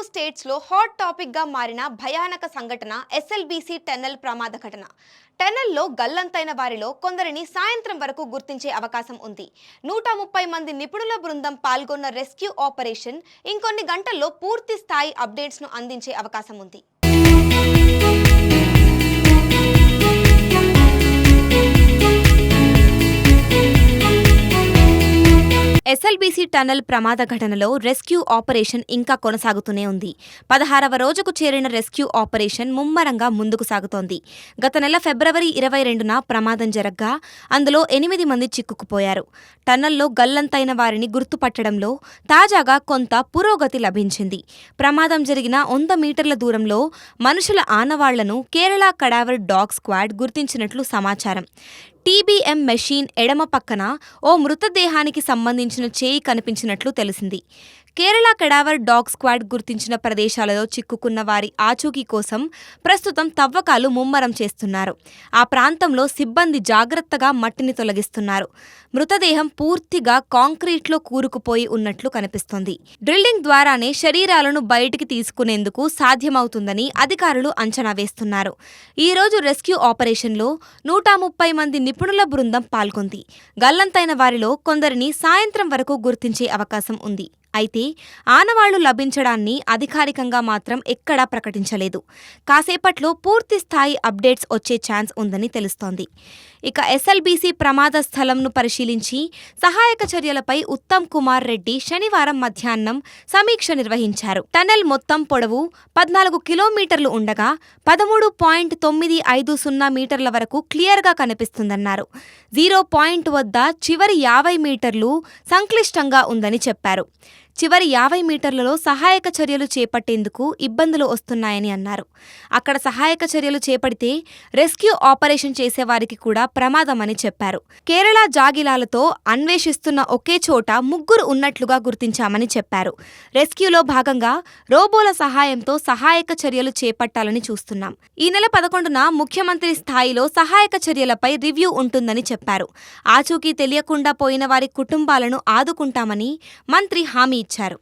స్టేట్స్లో హాట్ టాపిక్గా మారిన భయానక సంఘటన ఎస్ఎల్బీసీ టన్నెల్ ప్రమాద ఘటన. టన్నెల్లో గల్లంతైన వారిలో కొందరిని సాయంత్రం వరకు గుర్తించే అవకాశం ఉంది. 130 మంది నిపుణుల బృందం పాల్గొన్న రెస్క్యూ ఆపరేషన్ ఇంకొన్ని గంటల్లో పూర్తి స్థాయి అప్డేట్స్ను అందించే అవకాశం ఉంది. ఎస్ఎల్బీసీ టన్నెల్ ప్రమాద ఘటనలో రెస్క్యూ ఆపరేషన్ ఇంకా కొనసాగుతూనే ఉంది. 16వ రోజుకు చేరిన రెస్క్యూ ఆపరేషన్ ముమ్మరంగా ముందుకు సాగుతోంది. గత నెల ఫిబ్రవరి 22న ప్రమాదం జరగ్గా అందులో 8 మంది చిక్కుకుపోయారు. టన్నెల్లో గల్లంతైన వారిని గుర్తుపట్టడంలో తాజాగా కొంత పురోగతి లభించింది. ప్రమాదం జరిగిన 100 మీటర్ల దూరంలో మనుషుల ఆనవాళ్లను కేరళ కడావర్ డాగ్ స్క్వాడ్ గుర్తించినట్లు సమాచారం. టీబీఎం మెషిన్ ఎడమ పక్కన ఓ మృతదేహానికి సంబంధించిన చేయి కనిపించినట్లు తెలిసింది. కేరళ కడావర్ డాగ్ స్క్వాడ్ గుర్తించిన ప్రదేశాలలో చిక్కుకున్న వారి ఆచూకీ కోసం ప్రస్తుతం తవ్వకాలు ముమ్మరం చేస్తున్నారు. ఆ ప్రాంతంలో సిబ్బంది జాగ్రత్తగా మట్టిని తొలగిస్తున్నారు. మృతదేహం పూర్తిగా కాంక్రీట్లో కూరుకుపోయి ఉన్నట్లు కనిపిస్తోంది. డ్రిల్లింగ్ ద్వారానే శరీరాలను బయటికి తీసుకునేందుకు సాధ్యమవుతుందని అధికారులు అంచనా వేస్తున్నారు. ఈ రోజు రెస్క్యూ ఆపరేషన్లో 130 మంది నిపుణుల బృందం పాల్గొంది. గల్లంతైన వారిలో కొందరిని సాయంత్రం వరకు గుర్తించే అవకాశం ఉంది. అయితే ఆనవాళ్లు లభించడాన్ని అధికారికంగా మాత్రం ఎక్కడా ప్రకటించలేదు. కాసేపట్లో పూర్తి స్థాయి అప్డేట్స్ వచ్చే ఛాన్స్ ఉందని తెలుస్తోంది. ఇక ఎస్ఎల్బీసీ ప్రమాద స్థలంను పరిశీలించి సహాయక చర్యలపై ఉత్తమ్ కుమార్ రెడ్డి శనివారం మధ్యాహ్నం సమీక్ష నిర్వహించారు. టన్నెల్ మొత్తం పొడవు 14 కిలోమీటర్లు ఉండగా 13.950 మీటర్ల వరకు క్లియర్గా కనిపిస్తుందన్నారు. 0 పాయింట్ వద్ద చివరి 50 మీటర్లు సంక్లిష్టంగా ఉందని చెప్పారు. చివరి 50 మీటర్లలో సహాయక చర్యలు చేపట్టేందుకు ఇబ్బందులు వస్తున్నాయని అన్నారు. అక్కడ సహాయక చర్యలు చేపడితే రెస్క్యూ ఆపరేషన్ చేసేవారికి కూడా ప్రమాదమని చెప్పారు. కేరళ జాగిలాలతో అన్వేషిస్తున్న ఒకే చోట 3 ఉన్నట్లుగా గుర్తించామని చెప్పారు. రెస్క్యూలో భాగంగా రోబోల సహాయంతో సహాయక చర్యలు చేపట్టాలని చూస్తున్నాం. ఈ నెల 11న ముఖ్యమంత్రి స్థాయిలో సహాయక చర్యలపై రివ్యూ ఉంటుందని చెప్పారు. ఆచూకీ తెలియకుండా పోయిన వారి కుటుంబాలను ఆదుకుంటామని మంత్రి హామీ ఇచ్చారు.